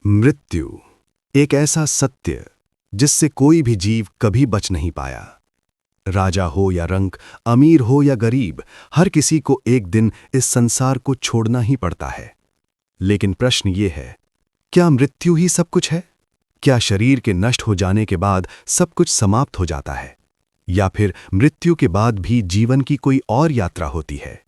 मृत्यु एक ऐसा सत्य जिससे कोई भी जीव कभी बच नहीं पाया। राजा हो या रंक, अमीर हो या गरीब, हर किसी को एक दिन इस संसार को छोड़ना ही पड़ता है। लेकिन प्रश्न ये है, क्या मृत्यु ही सब कुछ है? क्या शरीर के नष्ट हो जाने के बाद सब कुछ समाप्त हो जाता है, या फिर मृत्यु के बाद भी जीवन की कोई और यात्रा होती है?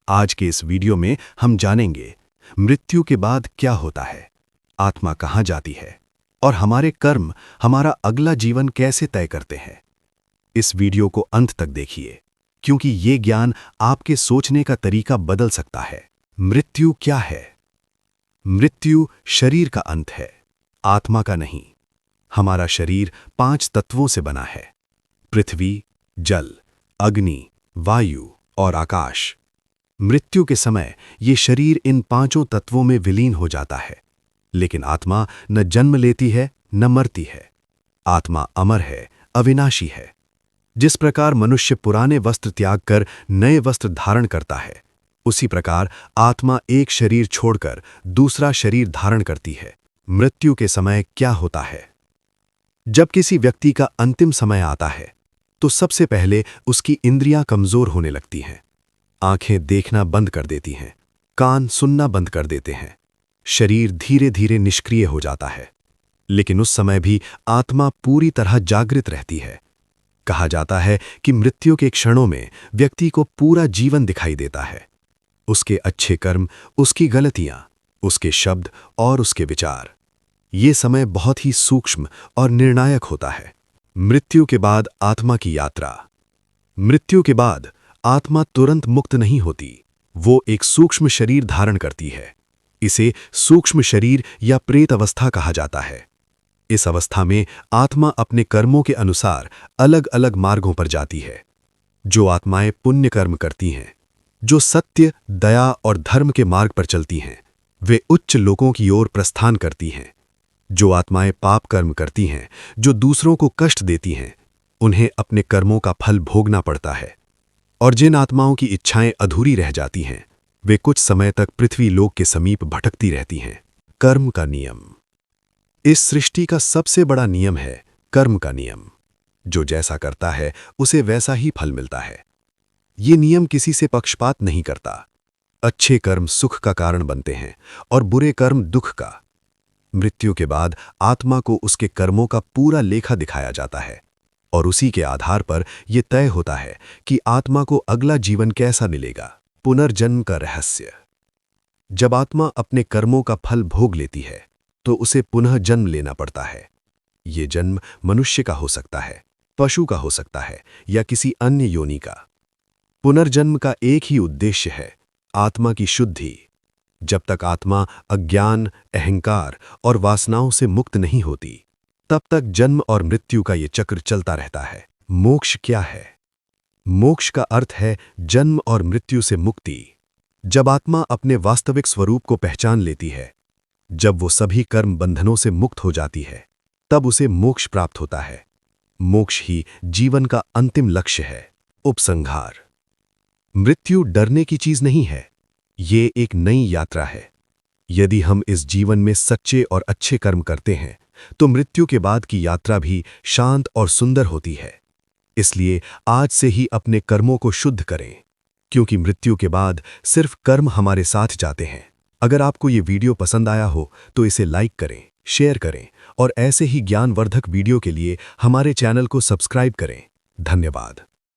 आज के इस वीडियो में हम जानेंगे मृत्यु के बाद क्या होता है, आत्मा कहाँ जाती है और हमारे कर्म हमारा अगला जीवन कैसे तय करते हैं। इस वीडियो को अंत तक देखिए, क्योंकि ये ज्ञान आपके सोचने का तरीका बदल सकता है। मृत्यु क्या है? मृत्यु शरीर का अंत है, आत्मा का नहीं। हमारा शरीर 5 तत्वों से बना है: पृथ्वी, जल, अग्नि, वायु और आकाश। मृत्यु के समय ये शरीर इन 5 तत्वों में विलीन हो जाता है। लेकिन आत्मा न जन्म लेती है न मरती है। आत्मा अमर है, अविनाशी है। जिस प्रकार मनुष्य पुराने वस्त्र त्याग कर नए वस्त्र धारण करता है, उसी प्रकार आत्मा एक शरीर छोड़कर दूसरा शरीर धारण करती है। मृत्यु के समय क्या होता है? जब किसी व्यक्ति का अंतिम समय आता है, तो सबसे पहले उसकी इंद्रियां कमजोर होने लगती हैं। आंखें देखना बंद कर देती हैं, कान सुनना बंद कर देते हैं, शरीर धीरे धीरे निष्क्रिय हो जाता है। लेकिन उस समय भी आत्मा पूरी तरह जागृत रहती है। कहा जाता है कि मृत्यु के क्षणों में व्यक्ति को पूरा जीवन दिखाई देता है। उसके अच्छे कर्म, उसकी गलतियां, उसके शब्द और उसके विचार। ये समय बहुत ही सूक्ष्म और निर्णायक होता है। मृत्यु के बाद आत्मा की यात्रा। मृत्यु के बाद आत्मा तुरंत मुक्त नहीं होती, वो एक सूक्ष्म शरीर धारण करती है। इसे सूक्ष्म शरीर या प्रेत अवस्था कहा जाता है। इस अवस्था में आत्मा अपने कर्मों के अनुसार अलग अलग मार्गों पर जाती है। जो आत्माएं पुण्य कर्म करती हैं, जो सत्य, दया और धर्म के मार्ग पर चलती हैं, वे उच्च लोकों की ओर प्रस्थान करती हैं। जो आत्माएं पाप कर्म करती हैं, जो दूसरों को कष्ट देती हैं, उन्हें अपने कर्मों का फल भोगना पड़ता है। और जिन आत्माओं की इच्छाएं अधूरी रह जाती हैं, वे कुछ समय तक पृथ्वी लोक के समीप भटकती रहती हैं। कर्म का नियम। इस सृष्टि का सबसे बड़ा नियम है कर्म का नियम। जो जैसा करता है उसे वैसा ही फल मिलता है। ये नियम किसी से पक्षपात नहीं करता। अच्छे कर्म सुख का कारण बनते हैं और बुरे कर्म दुख का। मृत्यु के बाद आत्मा को उसके कर्मों का पूरा लेखा दिखाया जाता है और उसी के आधार पर यह तय होता है कि आत्मा को अगला जीवन कैसा मिलेगा। पुनर्जन्म का रहस्य। जब आत्मा अपने कर्मों का फल भोग लेती है, तो उसे पुनः जन्म लेना पड़ता है। ये जन्म मनुष्य का हो सकता है, पशु का हो सकता है या किसी अन्य योनि का। पुनर्जन्म का एक ही उद्देश्य है, आत्मा की शुद्धि। जब तक आत्मा अज्ञान, अहंकार और वासनाओं से मुक्त नहीं होती, तब तक जन्म और मृत्यु का ये चक्र चलता रहता है। मोक्ष क्या है? मोक्ष का अर्थ है जन्म और मृत्यु से मुक्ति। जब आत्मा अपने वास्तविक स्वरूप को पहचान लेती है, जब वो सभी कर्म बंधनों से मुक्त हो जाती है, तब उसे मोक्ष प्राप्त होता है। मोक्ष ही जीवन का अंतिम लक्ष्य है। उपसंहार। मृत्यु डरने की चीज नहीं है, ये एक नई यात्रा है। यदि हम इस जीवन में सच्चे और अच्छे कर्म करते हैं, तो मृत्यु के बाद की यात्रा भी शांत और सुंदर होती है। इसलिए आज से ही अपने कर्मों को शुद्ध करें, क्योंकि मृत्यु के बाद सिर्फ कर्म हमारे साथ जाते हैं। अगर आपको ये वीडियो पसंद आया हो तो इसे लाइक करें, शेयर करें और ऐसे ही ज्ञानवर्धक वीडियो के लिए हमारे चैनल को सब्सक्राइब करें। धन्यवाद।